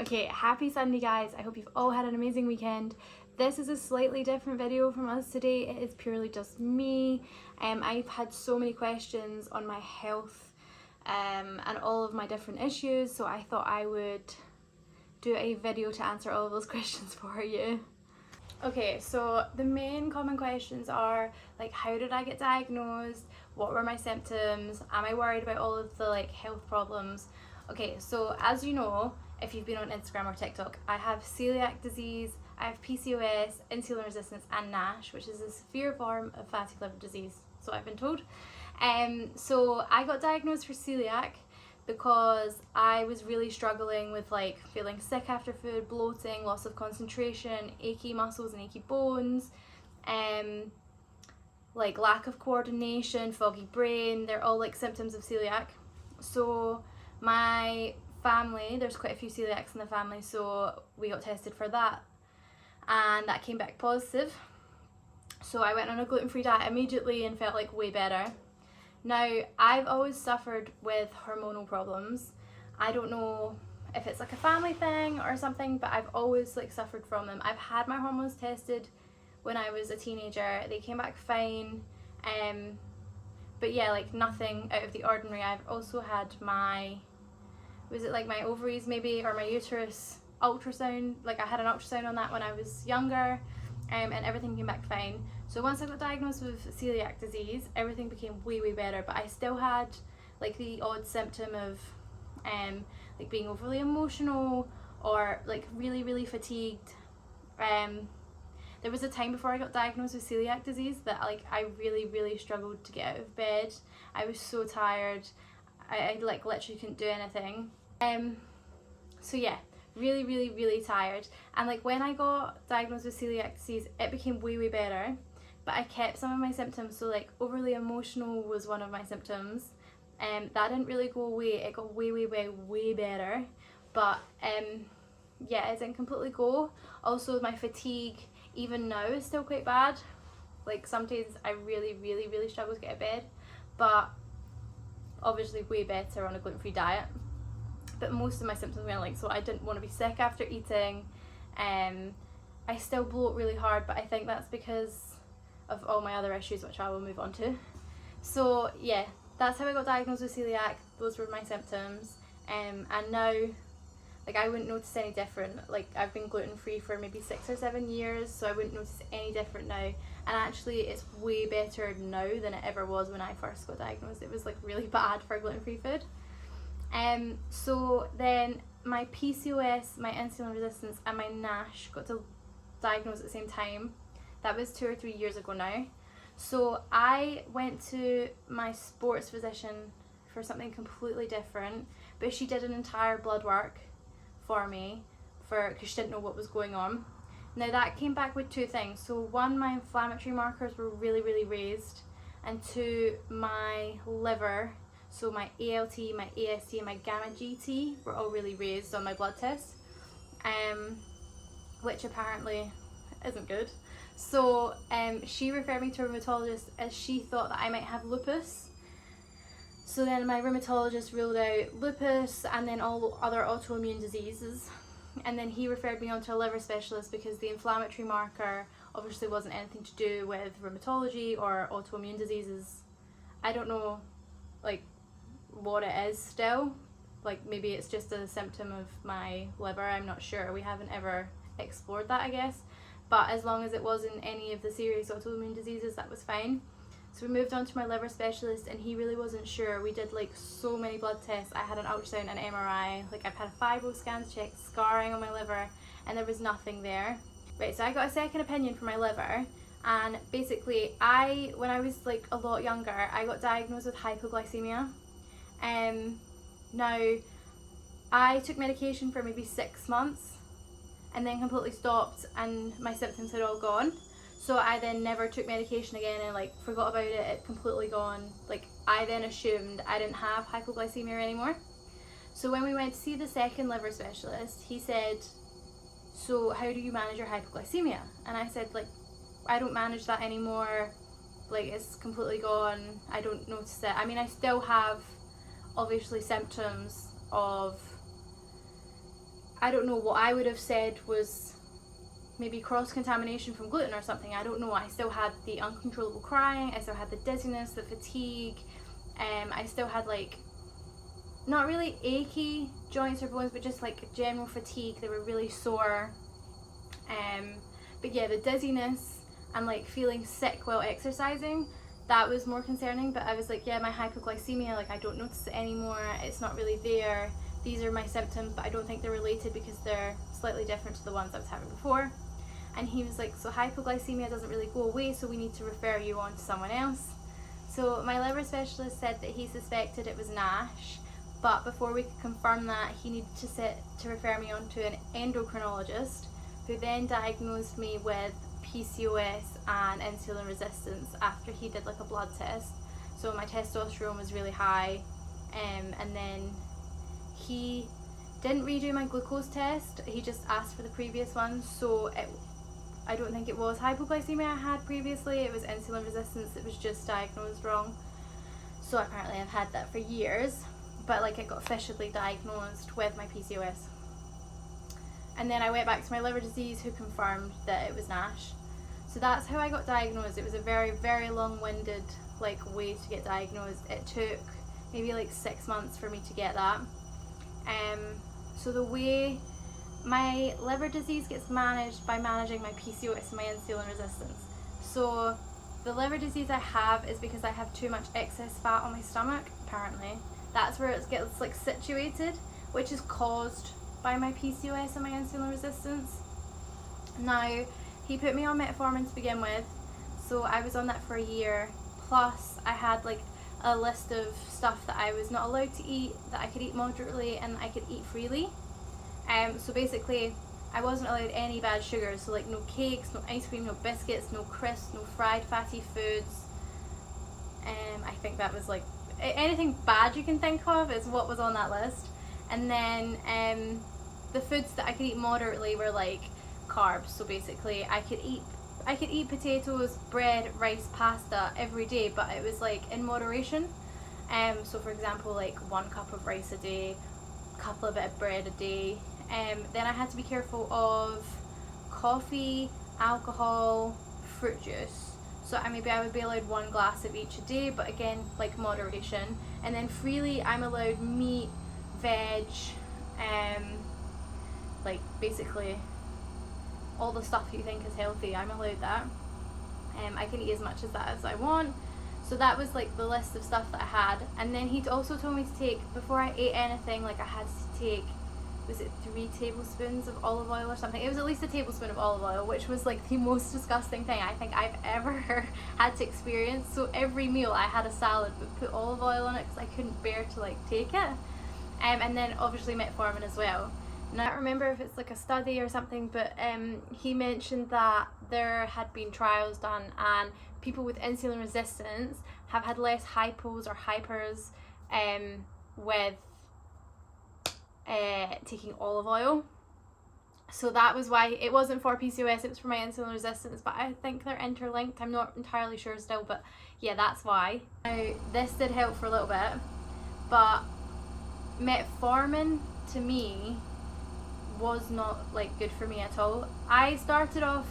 Okay, happy Sunday guys. I hope you've all had an amazing weekend. This is a slightly different video from us today. It is purely just me. I've had so many questions on my health and all of my different issues, so I thought I would do a video to answer all of those questions for you. Okay, so the main common questions are like, how did I get diagnosed? What were my symptoms? Am I worried about all of the health problems? Okay, so as you know, if you've been on Instagram or TikTok, I have celiac disease, I have PCOS, insulin resistance and NASH, which is a severe form of fatty liver disease, so I've been told. So I got diagnosed for celiac because I was really struggling with feeling sick after food, bloating, loss of concentration, achy muscles and achy bones, lack of coordination, foggy brain. They're all symptoms of celiac. So my family, there's quite a few celiacs in the family, so we got tested for that and that came back positive. So I went on a gluten-free diet immediately and felt way better. Now, I've always suffered with hormonal problems. I don't know if it's a family thing or something, but I've always suffered from them. I've had my hormones tested when I was a teenager. They came back fine. But yeah, nothing out of the ordinary. I've also had my ovaries maybe, or my uterus ultrasound. I had an ultrasound on that when I was younger. And everything came back fine. So once I got diagnosed with celiac disease, everything became way better, but I still had the odd symptom of being overly emotional or really fatigued. There was a time before I got diagnosed with celiac disease that I really struggled to get out of bed. I was so tired. I literally couldn't do anything. So yeah, really tired. And when I got diagnosed with celiac disease, it became way better, but I kept some of my symptoms. So overly emotional was one of my symptoms, and that didn't really go away. It got way better, but yeah, it didn't completely go. Also, my fatigue even now is still quite bad. Some days I really struggle to get out of bed, but obviously way better on a gluten-free diet. But most of my symptoms went so I didn't want to be sick after eating. I still bloat really hard, but I think that's because of all my other issues, which I will move on to. So yeah, that's how I got diagnosed with celiac. Those were my symptoms. And now I wouldn't notice any different. I've been gluten-free for maybe 6 or 7 years, so I wouldn't notice any different now. And actually it's way better now than it ever was when I first got diagnosed. It was really bad for gluten-free food. So then my PCOS, my insulin resistance and my NASH got diagnosed at the same time. That was 2 or 3 years ago now. So I went to my sports physician for something completely different, but she did an entire blood work for me because she didn't know what was going on. Now that came back with 2 things. So 1, my inflammatory markers were really raised, and 2, my liver, so my ALT, my AST and my gamma GT were all really raised on my blood test, which apparently isn't good. So she referred me to a rheumatologist as she thought that I might have lupus. So then my rheumatologist ruled out lupus and then all other autoimmune diseases, and then he referred me on to a liver specialist because the inflammatory marker obviously wasn't anything to do with rheumatology or autoimmune diseases. I don't know what it is still. Maybe it's just a symptom of my liver, I'm not sure. We haven't ever explored that, I guess. But as long as it wasn't any of the serious autoimmune diseases, that was fine. So we moved on to my liver specialist, and he really wasn't sure. We did so many blood tests. I had an ultrasound and MRI. I've had fibro scans, checked scarring on my liver, and there was nothing there. Right, so I got a second opinion for my liver, and basically when I was a lot younger, I got diagnosed with hypoglycemia. Now I took medication for maybe 6 months and then completely stopped, and my symptoms had all gone. So I then never took medication again and forgot about it. It completely gone. I then assumed I didn't have hypoglycemia anymore. So when we went to see the second liver specialist, he said, so how do you manage your hypoglycemia? And I said, I don't manage that anymore. It's completely gone. I don't notice it. I mean, I still have obviously symptoms of I don't know, what I would have said was maybe cross-contamination from gluten or something. I don't know. I still had the uncontrollable crying, I still had the dizziness, the fatigue, I still had like not really achy joints or bones, but just like general fatigue. They were really sore. But yeah, the dizziness and like feeling sick while exercising, that was more concerning. But I was like, yeah, my hypoglycemia, like I don't notice it anymore, it's not really there. These are my symptoms, but I don't think they're related because they're slightly different to the ones I was having before. And he was like, so hypoglycemia doesn't really go away, so we need to refer you on to someone else. So my liver specialist said that he suspected it was NASH, but before we could confirm that, he needed to refer me on to an endocrinologist, who then diagnosed me with PCOS and insulin resistance after he did like a blood test. So my testosterone was really high, and then he didn't redo my glucose test, he just asked for the previous one. So I don't think it was hypoglycemia I had previously, it was insulin resistance, it was just diagnosed wrong. So apparently I've had that for years, but like it got officially diagnosed with my PCOS. And then I went back to my liver disease, who confirmed that it was NASH. So that's how I got diagnosed. It was a very, very long-winded like way to get diagnosed. It took maybe like 6 months for me to get that. So the way my liver disease gets managed by managing my PCOS and my insulin resistance. So the liver disease I have is because I have too much excess fat on my stomach, apparently. That's where it gets like situated, which is caused by my PCOS and my insulin resistance. Now, he put me on metformin to begin with, so I was on that for a year, plus I had like a list of stuff that I was not allowed to eat, that I could eat moderately and I could eat freely. So basically I wasn't allowed any bad sugars, so like no cakes, no ice cream, no biscuits, no crisps, no fried fatty foods. I think that was like anything bad you can think of is what was on that list. And then the foods that I could eat moderately were like carbs, so basically I could eat potatoes, bread, rice, pasta every day, but it was like in moderation. So for example, like 1 cup of rice a day, a couple of bit of bread a day. Then I had to be careful of coffee, alcohol, fruit juice. So I would be allowed 1 glass of each a day, but again, like moderation. And then freely I'm allowed meat, veg, like basically all the stuff you think is healthy, I'm allowed that. I can eat as much as that as I want. So that was like the list of stuff that I had. And then he also told me to take, before I ate anything, like I had to take, was it 3 tablespoons of olive oil or something? It was at least a tablespoon of olive oil, which was like the most disgusting thing I think I've ever had to experience. So every meal I had a salad but put olive oil on it because I couldn't bear to like take it. And then obviously metformin as well. And I don't remember if it's like a study or something, but he mentioned that there had been trials done and people with insulin resistance have had less hypos or hypers with taking olive oil. So that was why it wasn't for PCOS, it was for my insulin resistance, but I think they're interlinked. I'm not entirely sure still, but yeah, that's why. Now, this did help for a little bit, but metformin to me was not like good for me at all. I started off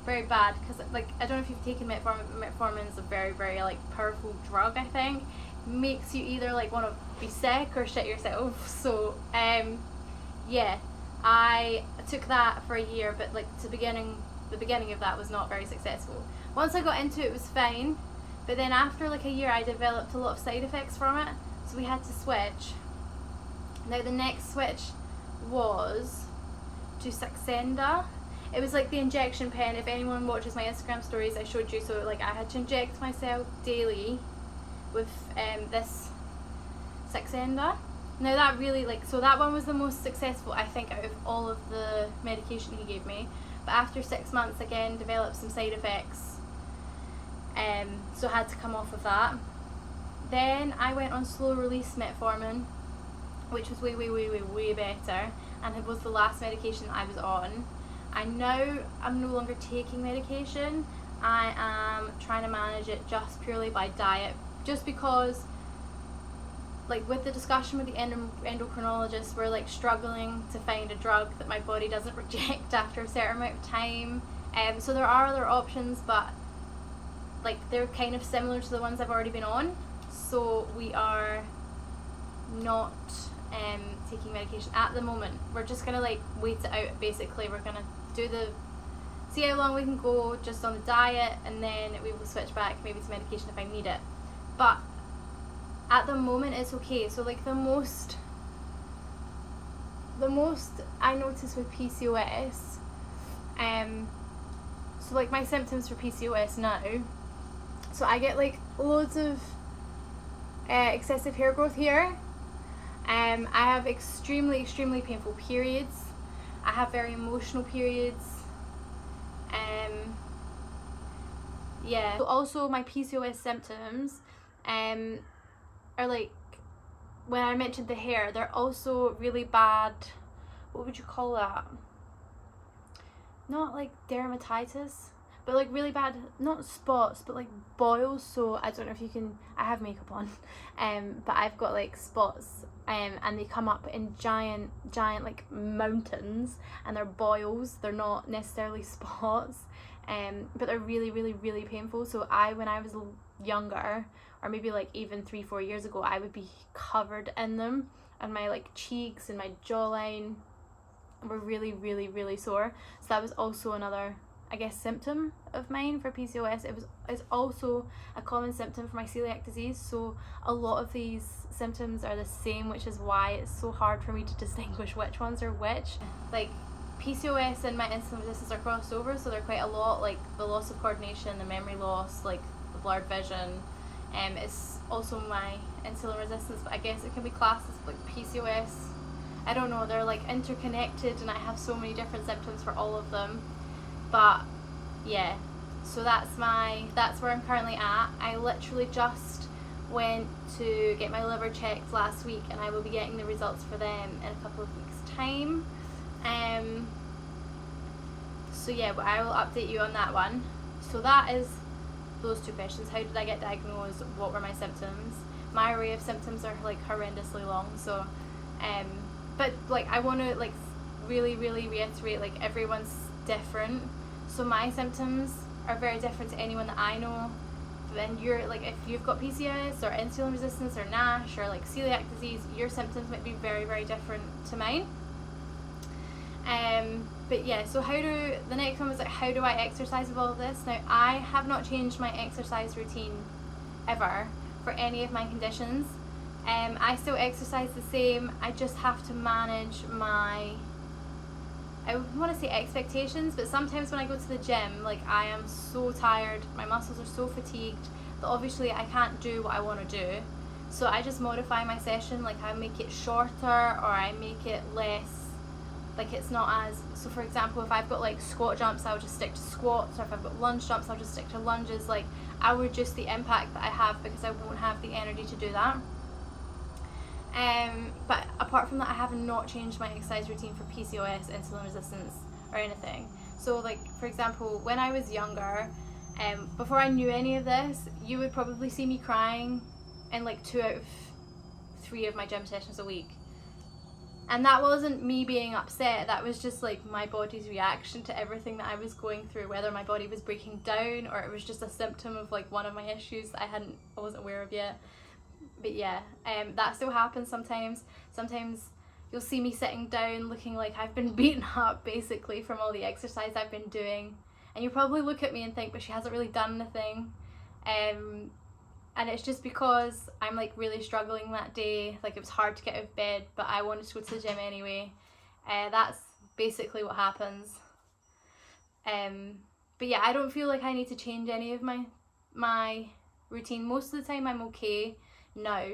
very bad because like I don't know if you've taken metformin, but metformin is a very, very like powerful drug. I think makes you either like want to be sick or shit yourself. So yeah, I took that for a year, but like the beginning of that was not very successful. Once I got into it, it was fine, but then after like a year I developed a lot of side effects from it, so we had to switch. Now the next switch was to Saxenda. It was like the injection pen. If anyone watches my Instagram stories, I showed you. So like I had to inject myself daily with this Saxenda. Now that really so that one was the most successful I think out of all of the medication he gave me. But after 6 months again developed some side effects, so I had to come off of that. Then I went on slow release metformin, which was way better, and it was the last medication I was on. I'm no longer taking medication. I am trying to manage it just purely by diet, just because like with the discussion with the endocrinologist, we're like struggling to find a drug that my body doesn't reject after a certain amount of time. So there are other options, but like they're kind of similar to the ones I've already been on. So we are not taking medication at the moment. We're just gonna like wait it out. Basically, we're gonna see how long we can go just on the diet, and then we will switch back maybe to medication if I need it. But at the moment it's okay. So like the most I notice with PCOS, so like my symptoms for PCOS now, so I get like loads of excessive hair growth here. I have extremely painful periods. I have very emotional periods. Yeah. So also my PCOS symptoms are like, when I mentioned the hair, they're also really bad, what would you call that? Not like dermatitis, but like really bad, not spots, but like boils. So I don't know if you can, I have makeup on, but I've got like spots, and they come up in giant like mountains, and they're boils. They're not necessarily spots, but they're really painful. So when I was younger, or maybe like even 3-4 years ago, I would be covered in them, and my like cheeks and my jawline were really sore. So that was also another, I guess, symptom of mine for PCOS. It's also a common symptom for my celiac disease. So a lot of these symptoms are the same, which is why it's so hard for me to distinguish which ones are which. Like PCOS and my insulin resistance are crossed over, so they're quite a lot, like the loss of coordination, the memory loss, like the blurred vision. It's also my insulin resistance, but I guess it can be classed as like PCOS. I don't know, they're like interconnected, and I have so many different symptoms for all of them. But yeah, so that's where I'm currently at. I literally just went to get my liver checked last week, and I will be getting the results for them in a couple of weeks' time. So yeah, but I will update you on that one. So that is those two questions. How did I get diagnosed? What were my symptoms? My array of symptoms are like horrendously long. So but like I want to like really reiterate, like everyone's different. So my symptoms are very different to anyone that I know. Then you're like, if you've got PCOS or insulin resistance or NASH or like celiac disease, your symptoms might be very different to mine. But yeah, so the next one was like, how do I exercise with all of this? Now, I have not changed my exercise routine ever for any of my conditions. I still exercise the same. I just have to manage my, I want to say expectations, but sometimes when I go to the gym, like I am so tired, my muscles are so fatigued that obviously I can't do what I want to do. So I just modify my session, like I make it shorter, or I make it less, like it's not as, so for example, if I've got like squat jumps, I'll just stick to squats, or if I've got lunge jumps, I'll just stick to lunges. Like I'll reduce the impact that I have, because I won't have the energy to do that. But apart from that, I have not changed my exercise routine for PCOS, insulin resistance, or anything. So like, for example, when I was younger, before I knew any of this, you would probably see me crying in like 2 out of 3 of my gym sessions a week. And that wasn't me being upset, that was just like my body's reaction to everything that I was going through, whether my body was breaking down or it was just a symptom of like one of my issues that I wasn't aware of yet. But yeah, that still happens sometimes. Sometimes you'll see me sitting down looking like I've been beaten up basically from all the exercise I've been doing, and you probably look at me and think, but she hasn't really done anything. And it's just because I'm like really struggling that day. Like it was hard to get out of bed, but I wanted to go to the gym anyway. That's basically what happens. But yeah, I don't feel like I need to change any of my routine. Most of the time I'm okay now.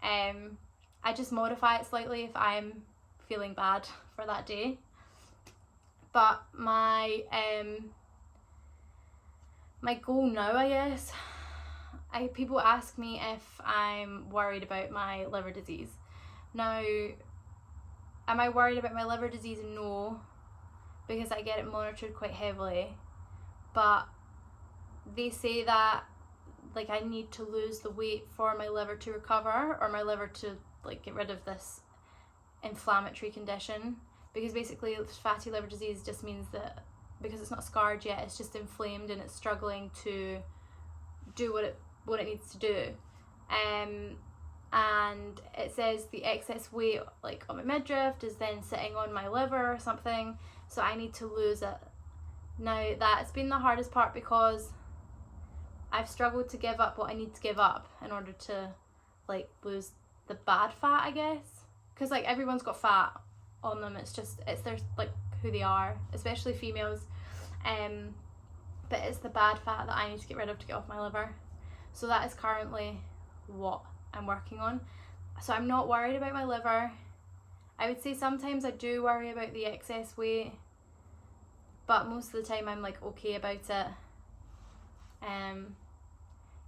I just modify it slightly if I'm feeling bad for that day. But my goal now, I guess, people ask me if I'm worried about my liver disease. Now, am I worried about my liver disease? No, because I get it monitored quite heavily. But they say that like I need to lose the weight for my liver to recover, or my liver to like get rid of this inflammatory condition. Because basically fatty liver disease just means that because it's not scarred yet, it's just inflamed and it's struggling to do what it needs to do. And it says the excess weight like on my midriff is then sitting on my liver or something, so I need to lose it. Now that's been the hardest part, because I've struggled to give up what I need to give up in order to like lose the bad fat, I guess, because like everyone's got fat on them, it's their like who they are, especially females, but it's the bad fat that I need to get rid of to get off my liver. So that is currently what I'm working on. So I'm not worried about my liver. I would say sometimes I do worry about the excess weight, but most of the time I'm like okay about it.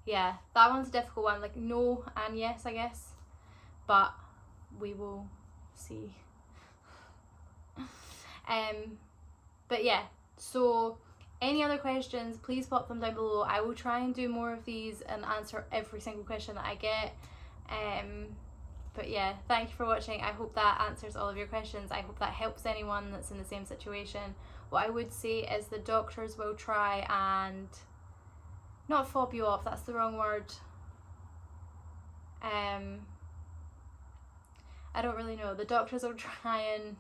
Yeah, that one's a difficult one, like no and yes, I guess, but we will see. But yeah, so any other questions, please pop them down below. I will try and do more of these and answer every single question that I get. But yeah, thank you for watching. I hope that answers all of your questions. I hope that helps anyone that's in the same situation. What I would say is the doctors will try and not fob you off, that's the wrong word. I don't really know. The doctors will try and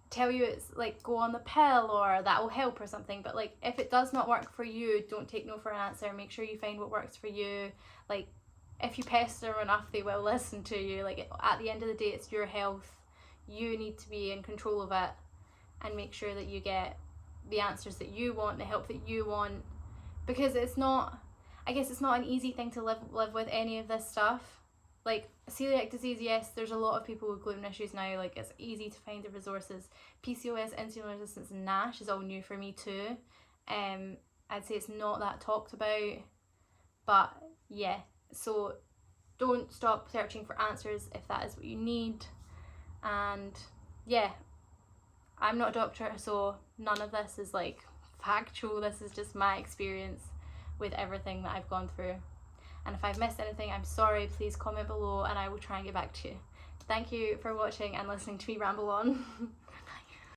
tell you it's like go on the pill or that will help or something, but like if it does not work for you, don't take no for an answer. Make sure you find what works for you. Like if you pester enough, they will listen to you. Like at the end of the day, it's your health. You need to be in control of it and make sure that you get the answers that you want, the help that you want, because it's not, I guess it's not an easy thing to live with any of this stuff. Like celiac disease, yes, there's a lot of people with gluten issues now, like it's easy to find the resources. PCOS, insulin resistance, and NASH is all new for me too. I'd say it's not that talked about, but yeah, so don't stop searching for answers if that is what you need. And yeah, I'm not a doctor, so none of this is like factual. This is just my experience with everything that I've gone through. And if I've missed anything, I'm sorry. Please comment below and I will try and get back to you. Thank you for watching and listening to me ramble on.